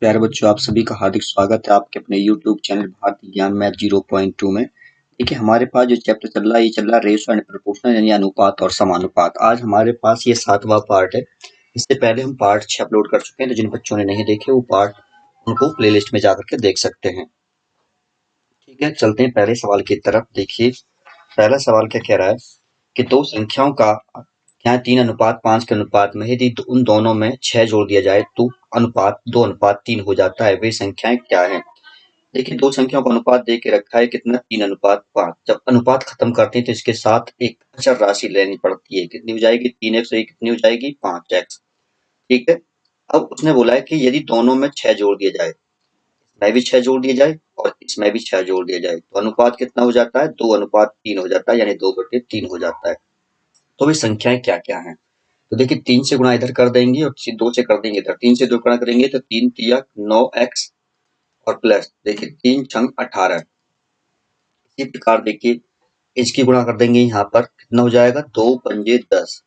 प्यारे बच्चों, आप सभी का हार्दिक स्वागत है आपके अपने YouTube चैनल भारतीय ज्ञान मैथ 0.2 में। देखिए, हमारे पास जो चैप्टर चल रहा है ये चल रहा है रेशो एंड प्रोपोर्शनल यानी अनुपात और समानुपात। आज हमारे पास ये 7वां पार्ट है। इससे पहले हम पार्ट 6 अपलोड कर चुके हैं, तो जिन बच्चों ने नहीं देखे वो पार्ट उनको प्लेलिस्ट में जाकर के देख सकते हैं। ठीक है, चलते हैं पहले सवाल की तरफ। देखिए, पहला सवाल क्या कह रहा है कि दो संख्याओं का क्या 3:5 के अनुपात में यदि उन दोनों में 6 जोड़ दिया जाए तो अनुपात 2:3 हो जाता है। वे संख्याएं क्या है? देखिए, दो संख्याओं का अनुपात दे के रखा है कितना, 3:5। जब अनुपात खत्म करते हैं तो इसके साथ एक अचर राशि लेनी पड़ती है। कितनी हो जाएगी? 3x। और ये कितनी हो जाएगी? 5x। ठीक है, अब उसने बोला है कि यदि दोनों में 6 जोड़ दिया जाए, इसमें भी 6 जोड़ दिया जाए और इसमें भी 6 जोड़ दिया जाए, तो अनुपात कितना हो जाता है? 2:3 हो जाता है, यानी 2/3 हो जाता है। तो वे संख्याएं क्या क्या है? तो देखिए, 3 से गुणा इधर कर देंगे और 2 से कर देंगे इधर। 3 से 2 गुणा करेंगे तो 3 तिया 9x और प्लस देखिए 3 छंग 18। इसी प्रकार देखिए, इसकी गुणा कर देंगे यहाँ पर, कितना हो जाएगा? 2 पंजे 10,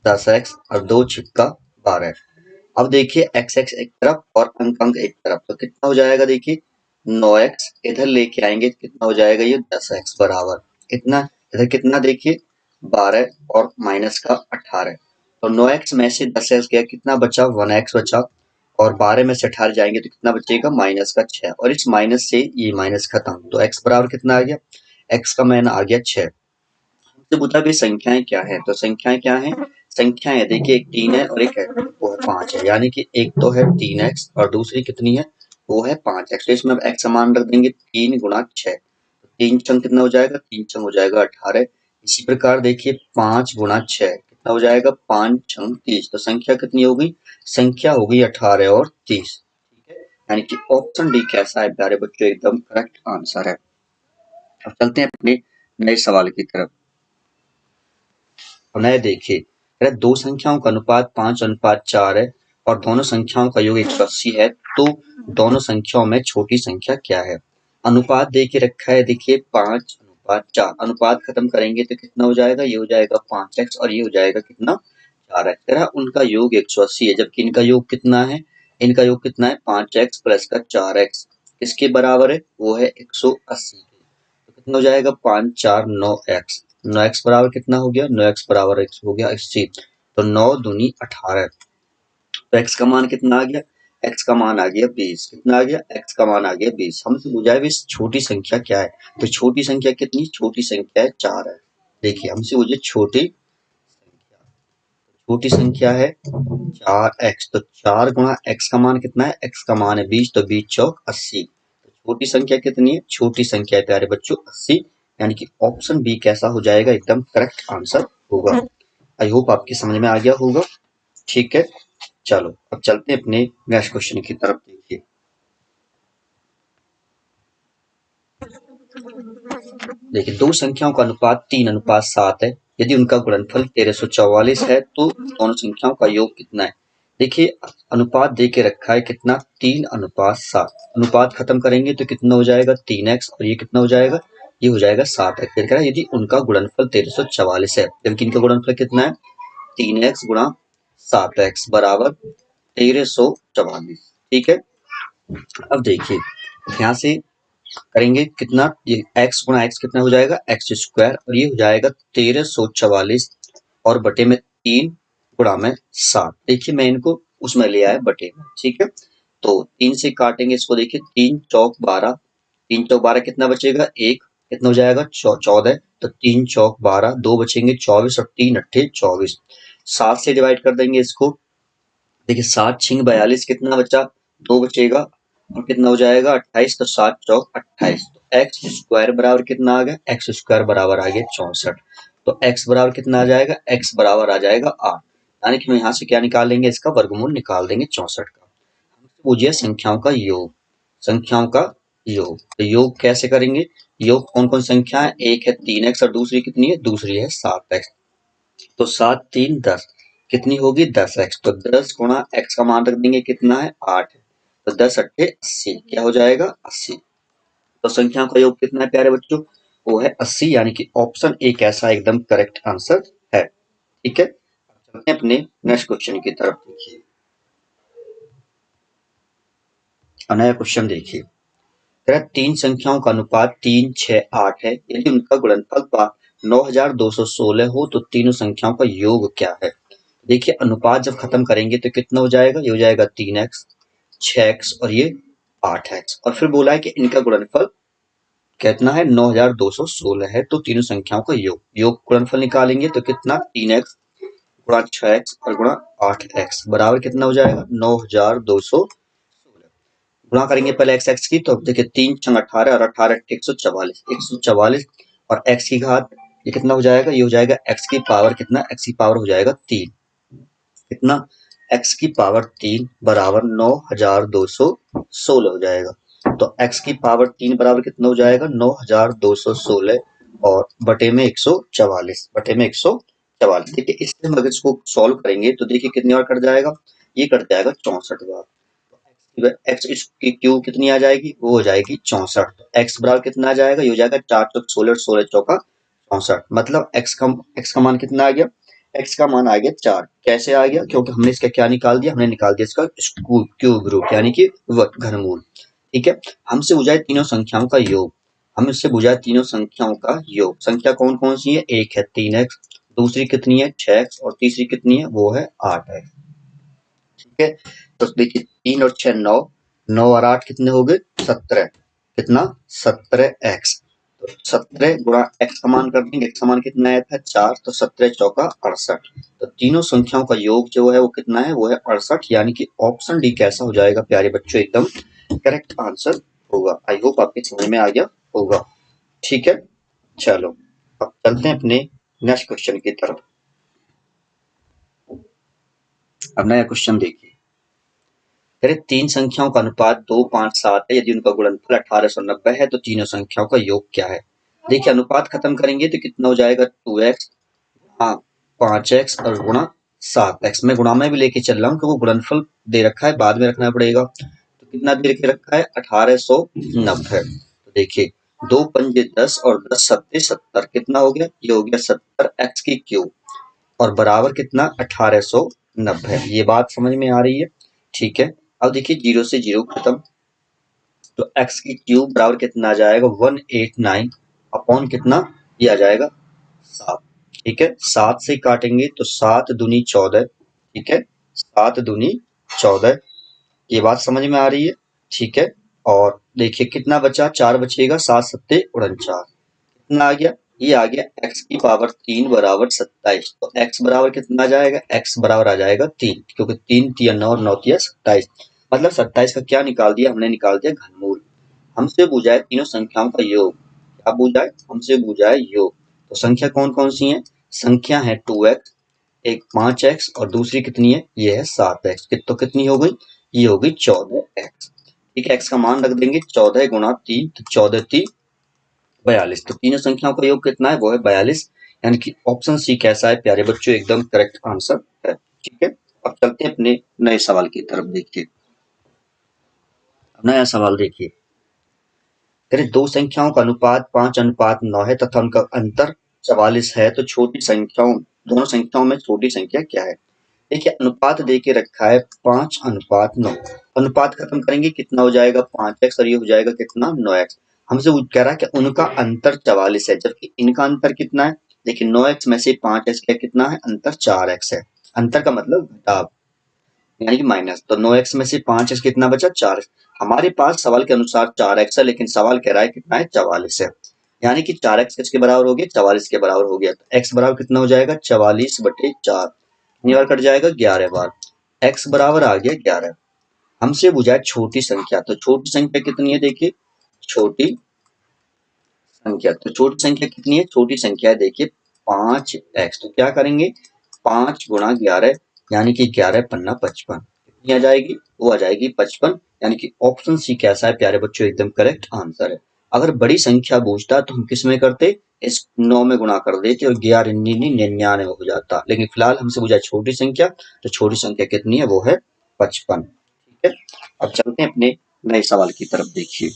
10x और 2 छिक्का 12। अब देखिए, x x एक तरफ और अंक अंक एक तरफ, तो कितना हो जाएगा? देखिए 9x इधर लेके आएंगे, कितना हो जाएगा? ये 10x बराबर इतना, इधर कितना देखिए 12 और माइनस का 18। तो 9x में से 10x गया, कितना बचा? 1x बचा। और 12 में से 18 जाएंगे तो कितना बचेगा? माइनस का 6। और इस माइनस से ये माइनस खत्म, तो x बराबर कितना आ गया? x का मान आ गया 6। हमसे पूछा भी संख्याएं क्या है, तो संख्याएं क्या है? संख्याएं देखिए, एक 3 है और एक है वो है 5 है, यानी कि एक तो है 3x और दूसरी कितनी है? वो है 5x। तो इसमें अब x समान रख देंगे, 3 गुणा 6। 3 छंग कितना हो जाएगा? 3 छंग हो जाएगा 18। इसी प्रकार देखिए 5 गुणा 6 कितना हो जाएगा? 5 छंग 30। तो संख्या कितनी हो गई? संख्या हो गई 18 और 30। ठीक है, यानी कि ऑप्शन डी कैसा है प्यारे बच्चों? एकदम करेक्ट आंसर है। अब चलते हैं अपने नए सवाल की तरफ। नए देखिए, अगर दो संख्याओं का अनुपात 5:4 है और दोनों संख्याओं का योग 180 है, तो दोनों संख्याओं में छोटी संख्या क्या है? अनुपात दे के रखा है, देखिए 5:4। अनुपात खत्म करेंगे तो कितना हो जाएगा? ये हो जाएगा 5x और ये हो जाएगा कितना? 4x। कह रहा उनका योग 180 है, जबकि इनका योग कितना है? इनका योग कितना है? 5x प्लस का 4x किसके बराबर है? वो है 180 के। तो कितना हो जाएगा? 5 4 9x। 9x बराबर कितना हो गया? 9x बराबर x हो गया 80। तो 9 दूनी 18। तो x का मान कितना आ गया? x का मान आ गया 20। कितना आ गया? x का मान आ गया 20। हमसे पूछा है छोटी संख्या क्या है, तो छोटी संख्या कितनी? छोटी संख्या है 4 है। देखिए, हमसे पूछे छोटी संख्या है 4x, तो 4 गुणा x का मान कितना है? x का मान है 20, तो 20 चौक 80। तो छोटी संख्या कितनी है? छोटी संख्या है प्यारे बच्चों 80, यानी कि ऑप्शन बी कैसा हो जाएगा? एकदम करेक्ट आंसर होगा। आई होप आपकी समझ में आ गया होगा। ठीक है, चलो अब चलते हैं अपने नेक्स्ट क्वेश्चन की तरफ। देखिए, दो संख्याओं का अनुपात 3:7 है। यदि उनका गुणनफल 1344 है तो दोनों संख्याओं का योग कितना है? देखिए, अनुपात दे के रखा है कितना? 3:7। अनुपात खत्म करेंगे तो कितना हो जाएगा? 3x और ये कितना हो जाएगा? ये हो जाएगा 7x। फिर कह रहा है यदि उनका गुणनफल 1344 है, जबकि इनका गुणनफल कितना है? 3x गुणा 7x बराबर 1344। ठीक है, अब देखिए यहाँ से करेंगे कितना? ये x गुणा x कितना हो जाएगा? एक्स स्क्वायर, और ये हो जाएगा 1344 और बटे में 3 गुणा में 7। देखिए, मैं इनको उसमें ले आया बटे में। ठीक है, तो 3 से काटेंगे इसको। देखिए 3 चौक 12, 3 चौक 12 कितना बचेगा? 1। कितना हो जाएगा? 14। तो 3 चौक 12, 2 बचेंगे 24 और 3 अट्ठे 24। 7 से डिवाइड कर देंगे इसको। देखिए 7 छिंग 42, कितना बचा? 2 बचेगा और कितना हो जाएगा? 28। तो 7 चौक 28। तो एक्स स्क्वायर बराबर कितना आ गया? एक्स स्क्वायर बराबर आ गया 64। तो एक्स बराबर कितना आ जाएगा? एक्स बराबर आ जाएगा 8। यानी कि हम यहाँ से क्या निकाल लेंगे? इसका वर्गमूल निकाल देंगे 64 का। पूछिए संख्याओं का योग। संख्याओं का योग, तो योग कैसे करेंगे? योग कौन कौन संख्या है? एक है 3x और दूसरी कितनी है? दूसरी है 7x। तो 7 3 10, कितनी होगी? 10x। तो 10 गुणा x का मान रख देंगे, कितना है? 8 है। तो 10 अट्ठे 80, क्या हो जाएगा? 80। तो संख्याओं का योग कितना है प्यारे बच्चों? वो है 80, यानी कि ऑप्शन ए कैसा एकदम करेक्ट आंसर है। ठीक है, चलते हैं अपने नेक्स्ट क्वेश्चन की तरफ। देखिए, और नया क्वेश्चन देखिए, तीन संख्याओं का अनुपात 3, 6, 8 है। यदि उनका गुणनफल 9216 हो तो तीनों संख्याओं का योग क्या है। देखिए अनुपात जब खत्म करेंगे तो कितना हो जाएगा, ये हो जाएगा 3x, 6x और ये 8x, और फिर बोला है कि इनका गुणनफल कितना है, 9216 है। तो तीनों संख्याओं का योग गुणनफल निकालेंगे तो कितना, 3x गुणा 6x और गुणा 8x बराबर कितना हो जाएगा, 9216। गुणा करेंगे पहले एक्स एक्स की, तो अब देखिए 3 छंग 18 और 18 144, 144 और x की घात ये कितना हो जाएगा, ये हो जाएगा x की पावर कितना, x की पावर हो जाएगा 3, कितना, x की पावर 3 बराबर 9216 हो जाएगा। तो x की पावर 3 बराबर कितना हो जाएगा, 9216 और बटे में 144, बटे में 144। देखिए इससे हम अगर इसको सॉल्व करेंगे तो देखिए कितनी बार कट जाएगा, ये कट जाएगा 64 बार। एक्स इसकी क्यू कितनी आ जाएगी, वो हो जाएगी 64। एक्स बराबर कितना आ जाएगा, ये हो जाएगा 4 चौक 16, 16 चौका 64। मतलब एक्स का मान कितना आ गया, एक्स का मान आ गया 4। कैसे आ गया, क्योंकि हमने इसका क्या निकाल दिया, हमने निकाल दिया इसका क्यूब रूट यानी कि घनमूल। ठीक है, हमसे पूछा है तीनों संख्याओं का योग, हम इससे पूछा है तीनों संख्याओं का योग। संख्या कौन कौन सी है, एक है 3x, दूसरी कितनी है 6x और तीसरी कितनी है, वो है 8x। ठीक है, तो देखिए 3 और 6 9, 9 और 8 कितने हो गए 17, कितना 17x। तो 17 गुणा x का मान कर देंगे, x का मान कितना आया था 4, तो 17 चौका 68। तो तीनों संख्याओं का योग जो है वो कितना है, वो है 68, यानी कि ऑप्शन डी कैसा हो जाएगा प्यारे बच्चों, एकदम करेक्ट आंसर होगा। आई होप आपके समझ में आ गया होगा। ठीक है, चलो अब चलते हैं अपने नेक्स्ट क्वेश्चन की तरफ। अब नया क्वेश्चन देखिए, तीन संख्याओं का अनुपात 2, 5, 7 है। यदि उनका गुणनफल 1890 है तो तीनों संख्याओं का योग क्या है। देखिए अनुपात खत्म करेंगे तो कितना हो जाएगा, 2x, हाँ 5x और गुणा 7x। मैं गुणा में भी लेके चल रहा हूँ क्योंकि गुणनफल दे रखा है, बाद में रखना पड़ेगा। तो कितना दे के रखा है, 1890। तो देखिए 2 पंजे 10 और 10 सत्ते 70, कितना हो गया, ये हो गया 70x की क्यूब और बराबर कितना 1890। ये बात समझ में आ रही है। ठीक है, अब देखिए 0 से 0 खत्म, तो x की क्यूब बराबर कितना आ जाएगा, 189 अपॉन कितना, ये आ जाएगा 7। ठीक है, 7 से काटेंगे तो 7 दूनी 14। ठीक है, 7 दूनी 14, ये बात समझ में आ रही है। ठीक है, और देखिए कितना बचा, 4 बचेगा, 7 सत्ते 49, कितना आ गया, ये आ गया x की पावर 3 बराबर 27। तो x बराबर कितना आ जाएगा, x बराबर आ जाएगा 3, क्योंकि 3 तिया 9 और 9 तिया 27, मतलब 27 का क्या निकाल दिया, हमने निकाल दिया घनमूल। हमसे पूछा है तीनों संख्याओं का योग, क्या पूछा है, हमसे पूछा है योग। तो संख्या कौन कौन सी है, संख्या है 2x, एक 5x और दूसरी कितनी है, ये है 7x। तो कितनी हो गई, ये हो गई 14x। ठीक है, x का मान रख देंगे 14 गुणा 3, तो 14 3 42। तो तीनों संख्याओं का योग कितना है, वो है 42, यानी कि ऑप्शन सी कैसा है प्यारे बच्चों, एकदम करेक्ट आंसर है। ठीक है, अब चलते हैं अपने नए सवाल की तरफ। देखिए नया सवाल देखिए, दो संख्याओं का अनुपात 5:9 है तथा उनका अंतर 44 है, तो छोटी संख्याओं, दोनों संख्याओं में छोटी संख्या क्या है। देखिए अनुपात दे के रखा है 5:9, अनुपात खत्म करेंगे कितना हो जाएगा, 5x और ये हो जाएगा कितना 9x। हमसे वो कह रहा है कि उनका अंतर 44 है, जबकि इनका अंतर कितना है। देखिए 9x में से 5x का कितना है, अंतर 4x है। अंतर का मतलब घटाव यानी कि माइनस। तो 9x में से 5x कितना बचा, 4। हमारे पास सवाल के अनुसार 4x है, लेकिन सवाल कह रहा है कितना है, 44 है। यानी कि 4x किसके बराबर हो गया, 44 के बराबर हो गया। तो x बराबर कितना हो जाएगा, 44/4, कितनी बार कट जाएगा, 11 बार। x बराबर आ गया 11। हमसे पूछा है छोटी संख्या, तो छोटी संख्या कितनी है, देखिए छोटी संख्या, तो छोटी संख्या कितनी है, छोटी संख्या है देखिए 5x। तो क्या करेंगे, 5 गुणा 11 यानी कि 11 पन्ना 55, कितनी आ जाएगी, वो आ जाएगी 55। यानी कि ऑप्शन सी कैसा है प्यारे बच्चों, एकदम करेक्ट आंसर है। अगर बड़ी संख्या पूछता तो हम किस में करते, इस 9 में गुणा कर देते और 11 99 हो जाता, लेकिन फिलहाल हमसे पूछा छोटी संख्या, तो छोटी संख्या कितनी है, वो है 55। ठीक है, अब चलते हैं अपने नए सवाल की तरफ। देखिए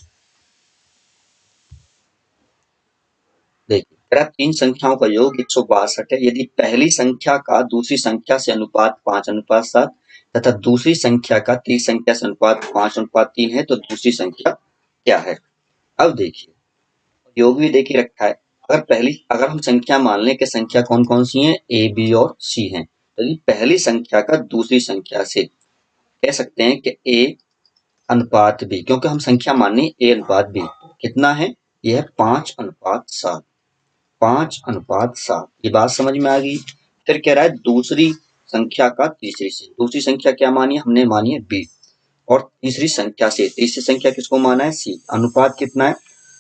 देखिए तीन संख्याओं का योग 162 है। यदि पहली संख्या का दूसरी संख्या से अनुपात 5:7, तथा दूसरी संख्या का तीसरी संख्या से अनुपात 5:3 है तो दूसरी संख्या क्या है। अब देखिए योग भी देखिए रखा है। अगर हम संख्या मान लें कि संख्या कौन कौन सी है, ए बी और सी है, तो ये पहली संख्या का दूसरी संख्या से कह सकते हैं कि ए अनुपात बी, क्योंकि हम संख्या माने ए अनुपात बी कितना है, यह है 5:7। 5:7 ये बात समझ में आ गई। फिर कह रहा है दूसरी संख्या का तीसरी से, दूसरी संख्या क्या मानी है, हमने मानी है बी, और तीसरी संख्या से, तीसरी संख्या किसको माना है, सी। अनुपात कितना है,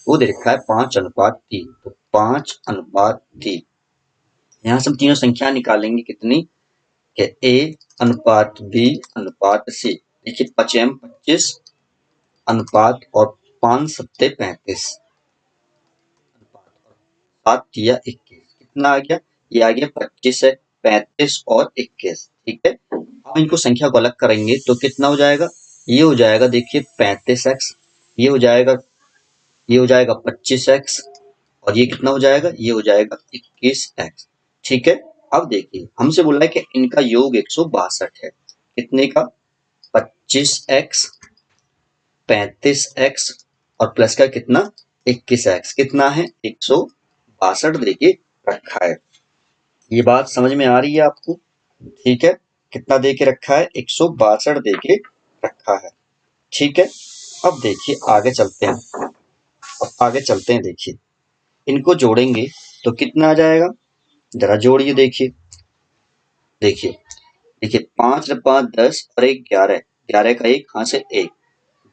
वो दे रखा है 5:3, तो 5:3। यहाँ से हम तीनों संख्या निकालेंगे कितनी, कि ए अनुपात बी अनुपात सी। देखिए 5×25 अनुपात और 5×7 35, 7×3 21, कितना आ गया, ये आ गया 25 है, 35 और 21। ठीक है, अब इनको संख्या को अलग करेंगे तो कितना हो जाएगा, ये हो जाएगा देखिए 35x, ये हो जाएगा 25x, और ये कितना हो जाएगा, ये हो जाएगा 21x। ठीक है, अब देखिए हमसे बोला है कि इनका योग 162 है। कितने का, 25x 35x और प्लस का कितना 21x, कितना है 162 देके रखा है। ये बात समझ में आ रही है आपको। ठीक है, कितना देके रखा है, 162 देके रखा है। ठीक है, अब देखिए आगे चलते हैं। देखिए इनको जोड़ेंगे तो कितना आ जाएगा, जरा जोड़िए। देखिए देखिए देखिए 5 और 5 10 और 1 11, 11 का 1 कहाँ से 1,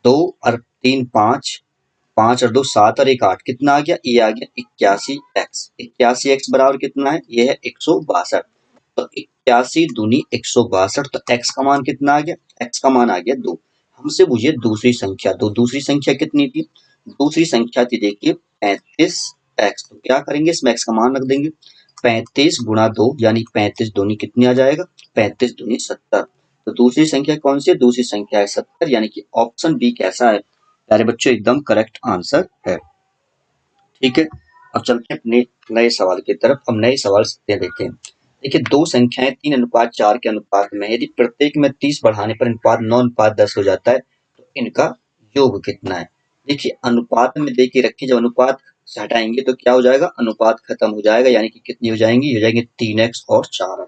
2 और 3 5, 5 और 2 7 और 1 8, कितना आ गया, ये आ गया 81x। 81x बराबर कितना है, ये है 162। तो 81 दूनी 162, तो x का मान कितना आ गया, x का मान आ गया 2। हमसे पूछिए दूसरी संख्या, तो दूसरी संख्या कितनी थी, दूसरी संख्या थी देखिए 35x, तो क्या करेंगे, इसमें x का मान रख देंगे। 35 गुणा 2 यानी 35 दूनी कितनी आ जाएगा, 35 दूनी 70। तो दूसरी संख्या कौन सी है, दूसरी संख्या है 70, यानी कि ऑप्शन बी कैसा है प्यारे बच्चों, एकदम करेक्ट आंसर है। ठीक है, अब चलते हैं अपने नए सवाल की तरफ। हम नए सवाल से देखते हैं। देखिए दो संख्याएं 3:4 के अनुपात में, यदि प्रत्येक में 30 बढ़ाने पर अनुपात 9:10 हो जाता है तो इनका योग कितना है। देखिए अनुपात में देखिए रखिए, जब अनुपात से हटाएंगे तो क्या हो जाएगा, अनुपात खत्म हो जाएगा, यानी कि कितनी हो जाएंगी, हो जाएंगे 3x और 4x।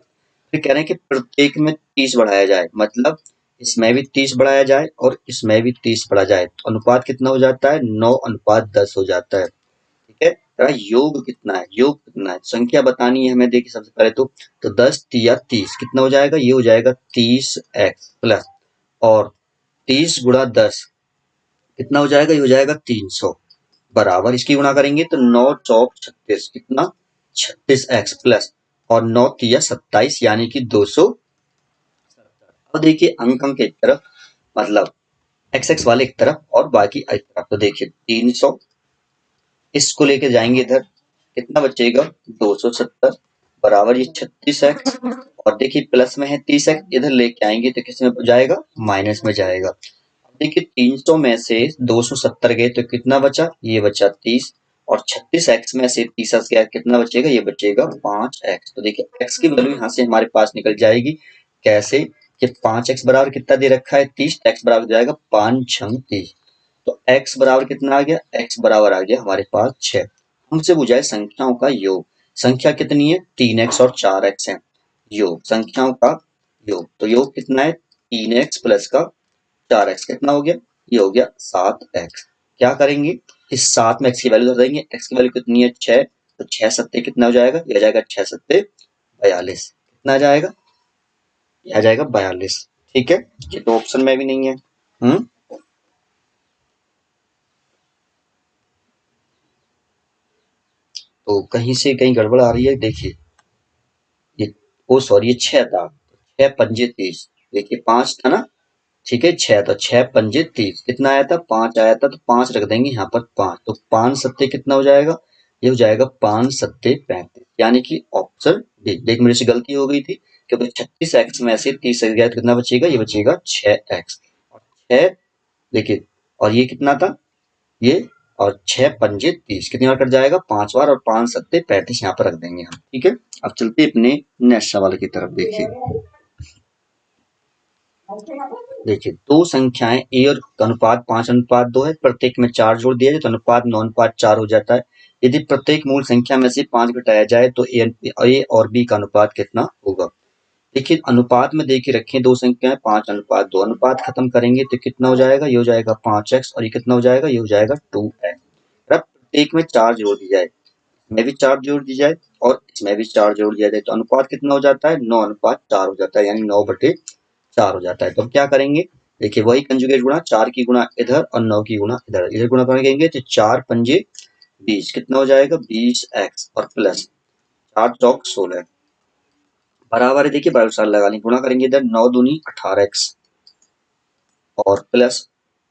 फिर कह रहे हैं कि प्रत्येक में 30 बढ़ाया जाए, मतलब इसमें भी 30 बढ़ाया जाए और इसमें भी 30 बढ़ा जाए, तो अनुपात कितना हो जाता है, 9:10 हो जाता है। ठीक है, योग कितना है, योग कितना है, संख्या बतानी है हमें। देखिए सबसे पहले तो 10 या 30 कितना हो जाएगा, ये हो जाएगा 30x प्लस, और 30 गुणा 10 कितना हो जाएगा, ये हो जाएगा 300, बराबर इसकी गुणा करेंगे तो 9 चौक 36, कितना 36x प्लस, और 9 तिया 27 यानी कि 270। अब देखिए अंक एक तरफ, मतलब एक्स एक्स वाले एक तरफ और बाकी एक तरफ, तो देखिए 300, इसको लेके जाएंगे इधर, कितना बचेगा 270, बराबर ये 36x, और देखिए प्लस में है 30x, इधर लेके आएंगे तो किस में जाएगा, माइनस में जाएगा। अब देखिए 300 में से 270 गए तो कितना बचा, ये बचा 30, और 36x में से 30 गया कितना बचेगा, ये बचेगा 5x। तो देखिए x की वैल्यू यहाँ से हमारे पास निकल जाएगी। कैसे, कि 5x बराबर कितना दे रखा है 30, x बराबर हो जाएगा 5 छंग 30। तो x बराबर कितना आ गया, x बराबर आ गया हमारे पास 6। हमसे पूछा है संख्याओं का योग, संख्या कितनी है 3x और 4x है, योग संख्याओं का योग, तो योग कितना है 3x प्लस का 4x, कितना हो गया, ये हो गया 7x। क्या करेंगे, इस 7 में x की वैल्यू धर देंगे, x की वैल्यू कितनी है 6, तो 6 सत्ते कितना हो जाएगा, ये आ जाएगा 6 सत्ते 42, कितना आ जाएगा, ये आ जाएगा 42। ठीक है, ये तो ऑप्शन में भी नहीं है। तो कहीं से कहीं गड़बड़ आ रही है। देखिए ये, ओ सॉरी ये 6 था, 6 पंजे 30, देखिए 5 था ना, ठीक है 6, तो 6 पंजे 30, कितना आया था 5 आया था, तो 5 रख देंगे यहाँ पर 5, तो 5 सत्ते कितना हो जाएगा, ये हो जाएगा 5 सत्ते 35, यानी कि ऑप्शन डी। देख मेरे से गलती हो गई थी, क्योंकि 36x में से 30 गया तो कितना बचेगा, ये बचेगा 6x, और 6 देखिए, और ये कितना था, ये, और 6 पंजे 30, कितनी बार कट जाएगा 5 बार, और 5 सत्ते 35 यहाँ पर रख देंगे हम। ठीक है, अब चलते अपने नेक्स्ट सवाल की तरफ। देखिए देखिए दो संख्याएं ए और अनुपात 5:2 है, प्रत्येक में 4 जोड़ दिया जाए तो अनुपात 9:4 हो जाता है। यदि प्रत्येक मूल संख्या में से 5 घटाया जाए तो ए और बी का अनुपात कितना होगा। देखिए अनुपात में देखिए रखें दो संख्याएं 5:2, अनुपात खत्म करेंगे तो कितना हो जाएगा, ये हो जाएगा 5x और ये कितना हो जाएगा, ये हो जाएगा 2x। अब प्रत्येक में 4 जोड़ दी जाए, इसमें भी 4 जोड़ दी जाए और इसमें भी 4 जोड़ दिया जाए तो अनुपात कितना हो जाता है, 9:4 हो जाता है, यानी 9/4 हो जाता है। तो अब क्या करेंगे, देखिए वही कंजुगेट गुणा, 4 की गुणा इधर और 9 की गुणा इधर, इधर गुणा करेंगे तो 4 पंजे 20, कितना हो जाएगा 20x और प्लस 4 चौक 16 बराबर है। देखिए बराबर लगा लेंगे, गुणा करेंगे इधर 9 दूनी 18x और प्लस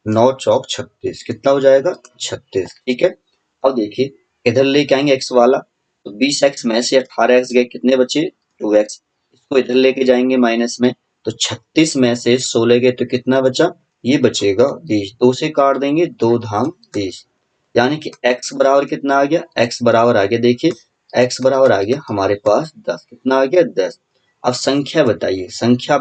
9 चौक 36, कितना हो जाएगा 36। ठीक है, अब देखिए इधर लेके आएंगे x वाला तो 20x में से 18x गए, कितने बचे 2x। इसको इधर लेके जाएंगे माइनस में तो 36 में से 16 गए तो कितना बचा, ये बचेगा 20। 2 से काट देंगे, 2 धाम 20, यानी कि x बराबर कितना आ गया, x बराबर आ गया, देखिए x बराबर आ गया हमारे पास 10। कितना आ गया 10। अब संख्या बताइए, संख्या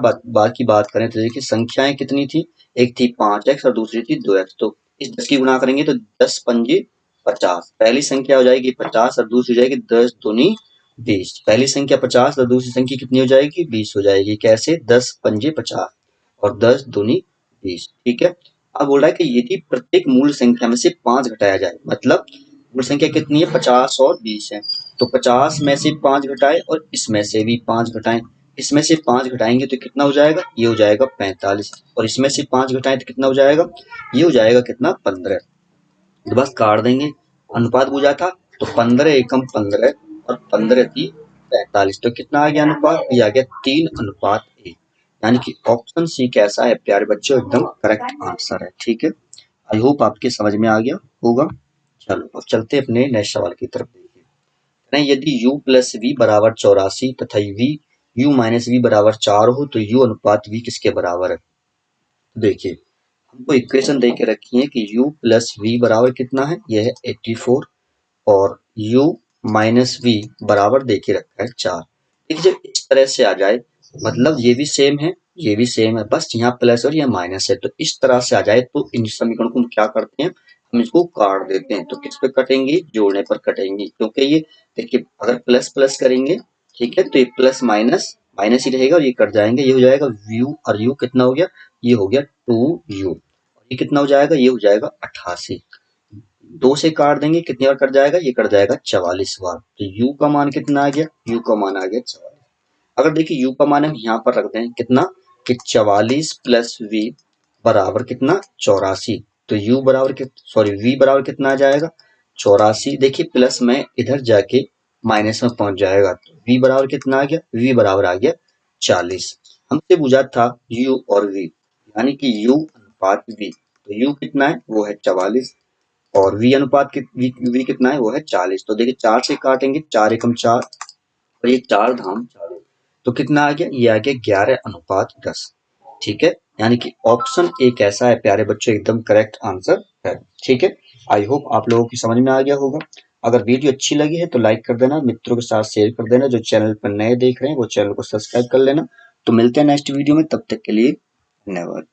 की बात करें तो देखिए संख्याएं कितनी थी, एक थी 5x और दूसरी थी 2x। तो इस 10 की गुणा करेंगे तो 10 पंजे 50, पहली संख्या हो जाएगी 50 और दूसरी हो जाएगी 10 दूनी 20। पहली संख्या 50 और दूसरी संख्या कितनी हो जाएगी 20 हो जाएगी। कैसे, 10 पंजे 50 और 10 दूनी 20। ठीक है, अब बोल रहा है कि यदि प्रत्येक मूल संख्या में से 5 घटाया जाए, मतलब मूल संख्या कितनी है 50 और 20 है, तो 50 में से 5 घटाए और इसमें से भी 5 घटाएं, इसमें से 5 घटाएंगे तो कितना हो जाएगा, ये हो जाएगा 45 और इसमें से 5 घटाएं तो कितना हो जाएगा, ये हो जाएगा कितना 15। तो बस काट देंगे, अनुपात पूछा था तो 15 एकम 15 और 15 थी 45, तो कितना आ गया अनुपात, ये आ गया 3:1। यानी कि ऑप्शन सी कैसा है प्यारे बच्चों, एकदम करेक्ट आंसर है। ठीक है, आई होप आपके समझ में आ गया होगा। चलो अब चलते अपने नेक्स्ट सवाल की तरफ। देखिए यदि u प्लस वी बराबर 84 तथा u माइनस वी बराबर 4 हो तो u अनुपात v किसके बराबर है। देखिए हमको इक्वेशन दे के रखी है कि u प्लस वी बराबर कितना है, यह है 84 और u माइनस वी बराबर दे के रखा है 4। देखिए जब इस तरह से आ जाए, मतलब ये भी सेम है ये भी सेम है, बस यहाँ प्लस और यहाँ माइनस है, तो इस तरह से आ जाए तो इन समीकरण को हम क्या करते हैं, हम इसको काट देते हैं। तो किस पे कटेंगे, जोड़ने पर कटेंगे, क्योंकि ये देखिए अगर प्लस प्लस करेंगे, ठीक है, तो ये प्लस माइनस माइनस ही रहेगा और ये कट जाएंगे, ये हो जाएगा व्यू और यू कितना हो गया, ये हो गया 2u, ये कितना हो जाएगा, ये हो जाएगा 88। 2 से काट देंगे, कितनी बार कट जाएगा, ये कट जाएगा 44 बार। तो u का मान कितना आ गया, u का मान आ गया 44। अगर देखिए u का मान हम यहाँ पर रख दें कितना, कि 44 प्लस v बराबर कितना 84, तो u बराबर सॉरी v बराबर कितना आ जाएगा 84। देखिए प्लस में इधर जाके माइनस में पहुंच जाएगा, तो v बराबर कितना आ गया, v बराबर आ गया 40। हमसे पूछा था u और v, यानी कि u अनुपात v, तो u कितना है वो है 44 और v अनुपात v कितना है वो है 40। तो देखिए 4 से काटेंगे, 4 एकम 4 और ये 4 धाम 4, तो कितना आ गया, ये आ गया 11:10। ठीक है, यानी कि ऑप्शन ए कैसा है प्यारे बच्चों, एकदम करेक्ट आंसर है। ठीक है, आई होप आप लोगों की समझ में आ गया होगा। अगर वीडियो अच्छी लगी है तो लाइक कर देना, मित्रों के साथ शेयर कर देना, जो चैनल पर नए देख रहे हैं वो चैनल को सब्सक्राइब कर लेना। तो मिलते हैं नेक्स्ट वीडियो में, तब तक के लिए धन्यवाद।